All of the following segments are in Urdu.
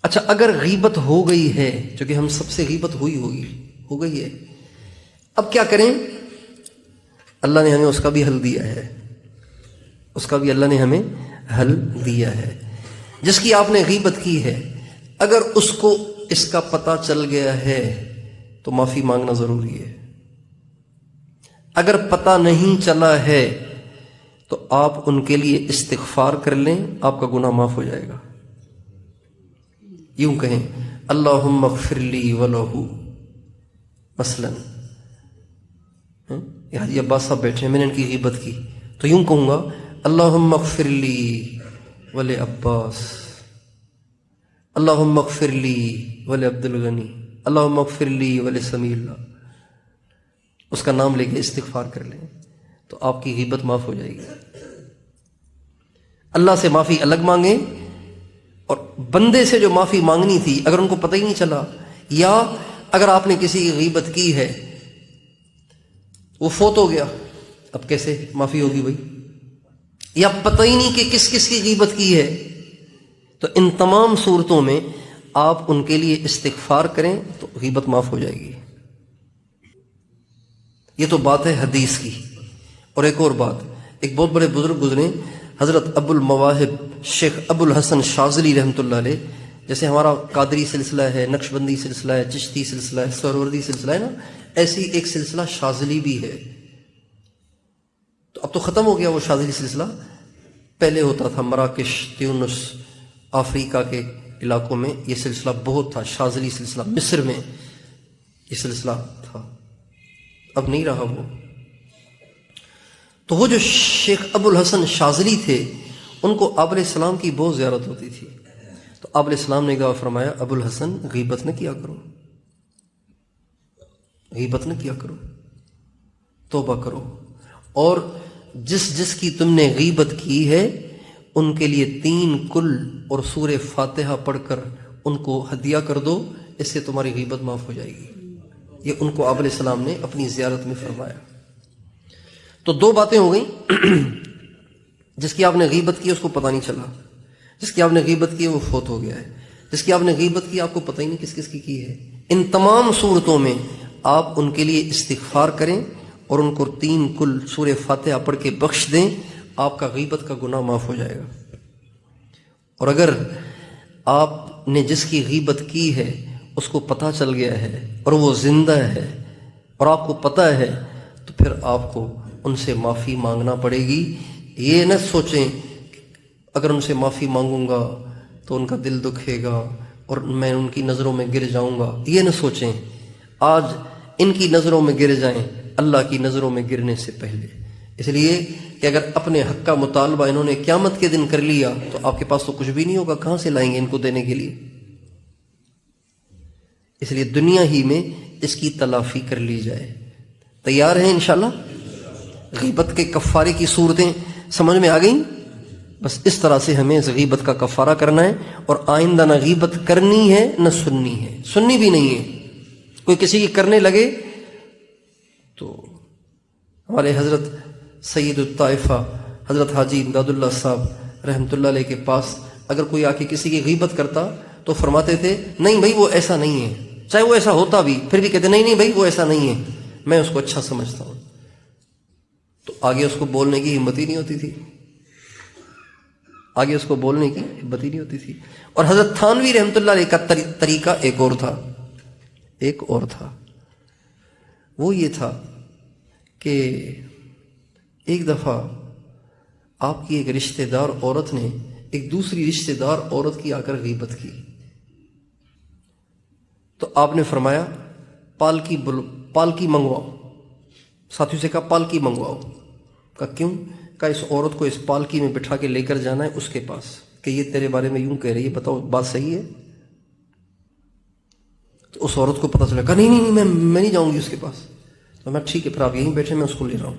اچھا اگر غیبت ہو گئی ہے، چونکہ ہم سب سے غیبت ہو گئی ہے، اب کیا کریں؟ اللہ نے ہمیں اس کا بھی حل دیا ہے، اس کا بھی اللہ نے ہمیں حل دیا ہے۔ جس کی آپ نے غیبت کی ہے، اگر اس کو اس کا پتہ چل گیا ہے تو معافی مانگنا ضروری ہے۔ اگر پتہ نہیں چلا ہے تو آپ ان کے لیے استغفار کر لیں، آپ کا گناہ معاف ہو جائے گا۔ یوں کہیں اللہم اغفر لی ولہ، مثلا یہ حاجی عباس صاحب بیٹھے ہیں، میں نے ان کی غیبت کی تو یوں کہوں گا اللہم اغفر لی ول عباس، اللہم اغفر لی ول عبد الغنی، اللہم اغفر لی ول سمیع اللہ، اس کا نام لے کے استغفار کر لیں تو آپ کی غیبت معاف ہو جائے گی۔ اللہ سے معافی الگ مانگیں، اور بندے سے جو معافی مانگنی تھی اگر ان کو پتہ ہی نہیں چلا، یا اگر آپ نے کسی کی غیبت کی ہے وہ فوت ہو گیا، اب کیسے معافی ہوگی بھائی؟ یا پتہ ہی نہیں کہ کس کس کی غیبت کی ہے، تو ان تمام صورتوں میں آپ ان کے لیے استغفار کریں تو غیبت معاف ہو جائے گی۔ یہ تو بات ہے حدیث کی۔ اور ایک اور بات، ایک بہت بڑے بزرگ گزرے حضرت ابو المواہب شیخ ابو الحسن شاذلی رحمۃ اللہ علیہ، جیسے ہمارا قادری سلسلہ ہے، نقشبندی سلسلہ ہے، چشتی سلسلہ ہے، سہروردی سلسلہ ہے نا، ایسی ایک سلسلہ شاذلی بھی ہے۔ تو اب تو ختم ہو گیا وہ شاذلی سلسلہ، پہلے ہوتا تھا مراکش، تیونس، افریقہ کے علاقوں میں یہ سلسلہ بہت تھا، شاذلی سلسلہ، مصر میں یہ سلسلہ تھا، اب نہیں رہا وہ۔ تو وہ جو شیخ ابو الحسن شاذلی تھے ان کو آپ علیہ السلام کی بہت زیارت ہوتی تھی، تو آپ علیہ السلام نے کہا، فرمایا ابو الحسن غیبت نہ کیا کرو، غیبت نہ کیا کرو، توبہ کرو، اور جس جس کی تم نے غیبت کی ہے ان کے لیے 3 کل اور سورہ فاتحہ پڑھ کر ان کو ہدیہ کر دو، اس سے تمہاری غیبت معاف ہو جائے گی۔ یہ ان کو آپ علیہ السلام نے اپنی زیارت میں فرمایا۔ تو 2 باتیں ہو گئیں، جس کی آپ نے غیبت کی اس کو پتہ نہیں چلا، جس کی آپ نے غیبت کی وہ فوت ہو گیا ہے، جس کی آپ نے غیبت کی آپ کو پتہ ہی نہیں کس کس کی ہے۔ ان تمام صورتوں میں آپ ان کے لیے استغفار کریں اور ان کو 3 کل سورہ فاتحہ پڑھ کے بخش دیں، آپ کا غیبت کا گناہ معاف ہو جائے گا۔ اور اگر آپ نے جس کی غیبت کی ہے اس کو پتہ چل گیا ہے اور وہ زندہ ہے اور آپ کو پتہ ہے، تو پھر آپ کو ان سے معافی مانگنا پڑے گی۔ یہ نہ سوچیں اگر ان سے معافی مانگوں گا تو ان کا دل دکھے گا اور میں ان کی نظروں میں گر جاؤں گا، یہ نہ سوچیں۔ آج ان کی نظروں میں گر جائیں اللہ کی نظروں میں گرنے سے پہلے، اس لیے کہ اگر اپنے حق کا مطالبہ انہوں نے قیامت کے دن کر لیا تو آپ کے پاس تو کچھ بھی نہیں ہوگا، کہاں سے لائیں گے ان کو دینے کے لیے؟ اس لیے دنیا ہی میں اس کی تلافی کر لی جائے۔ تیار ہیں انشاءاللہ؟ غیبت کے کفارے کی صورتیں سمجھ میں آ گئیں؟ بس اس طرح سے ہمیں اس غیبت کا کفارہ کرنا ہے، اور آئندہ نہ غیبت کرنی ہے نہ سننی ہے، سننی بھی نہیں ہے۔ کوئی کسی کی کرنے لگے تو ہمارے حضرت سید الطائفہ حضرت حاجی امداد اللہ صاحب رحمۃ اللہ علیہ کے پاس اگر کوئی آ کے کسی کی غیبت کرتا تو فرماتے تھے نہیں بھائی وہ ایسا نہیں ہے، چاہے وہ ایسا ہوتا بھی پھر بھی کہتے نہیں بھائی وہ ایسا نہیں ہے، میں اس کو اچھا سمجھتا ہوں۔ تو آگے اس کو بولنے کی ہمت ہی نہیں ہوتی تھی، آگے اس کو بولنے کی ہمت ہی نہیں ہوتی تھی۔ اور حضرت تھانوی رحمۃ اللہ علیہ کا طریقہ ایک اور تھا، وہ یہ تھا کہ ایک دفعہ آپ کی ایک رشتہ دار عورت نے ایک دوسری رشتہ دار عورت کی آ کر غیبت کی، تو آپ نے فرمایا پالکی منگواؤ، ساتھیوں سے کہا پالکی منگواؤ۔ کہا کیوں؟ کہا اس عورت کو اس پالکی میں بٹھا کے لے کر جانا ہے اس کے پاس کہ یہ تیرے بارے میں یوں کہہ رہی ہے، بتاؤ بات صحیح ہے؟ تو اس عورت کو پتہ چلا، کہا نہیں میں نہیں جاؤں گی اس کے پاس۔ تو میں ٹھیک ہے پھر آپ یہیں بیٹھے، میں اس کو لے رہا ہوں،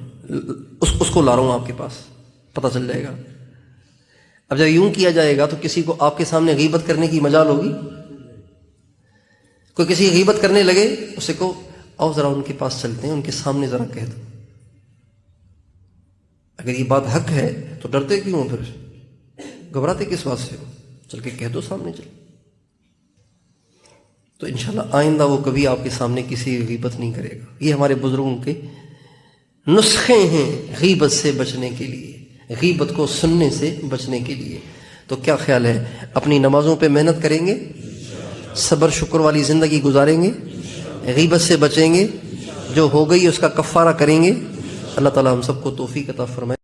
اس کو لا رہا ہوں آپ کے پاس، پتہ چل جائے گا۔ اب جب یوں کیا جائے گا تو کسی کو آپ کے سامنے غیبت کرنے کی مجال ہوگی؟ کوئی کسی غیبت کرنے لگے اسے کو آؤ ذرا ان کے پاس چلتے ہیں، ان کے سامنے ذرا کہہ دو۔ اگر یہ بات حق ہے تو ڈرتے کیوں ہو؟ پھر گھبراتے کس بات سے ہو؟ چل کے کہہ دو سامنے چل۔ تو انشاءاللہ آئندہ وہ کبھی آپ کے سامنے کسی کی غیبت نہیں کرے گا۔ یہ ہمارے بزرگوں کے نسخے ہیں غیبت سے بچنے کے لیے، غیبت کو سننے سے بچنے کے لیے۔ تو کیا خیال ہے، اپنی نمازوں پہ محنت کریں گے، صبر شکر والی زندگی گزاریں گے، غیبت سے بچیں گے، جو ہو گئی اس کا کفارہ کریں گے۔ اللہ تعالی ہم سب کو توفیق عطا فرمائے۔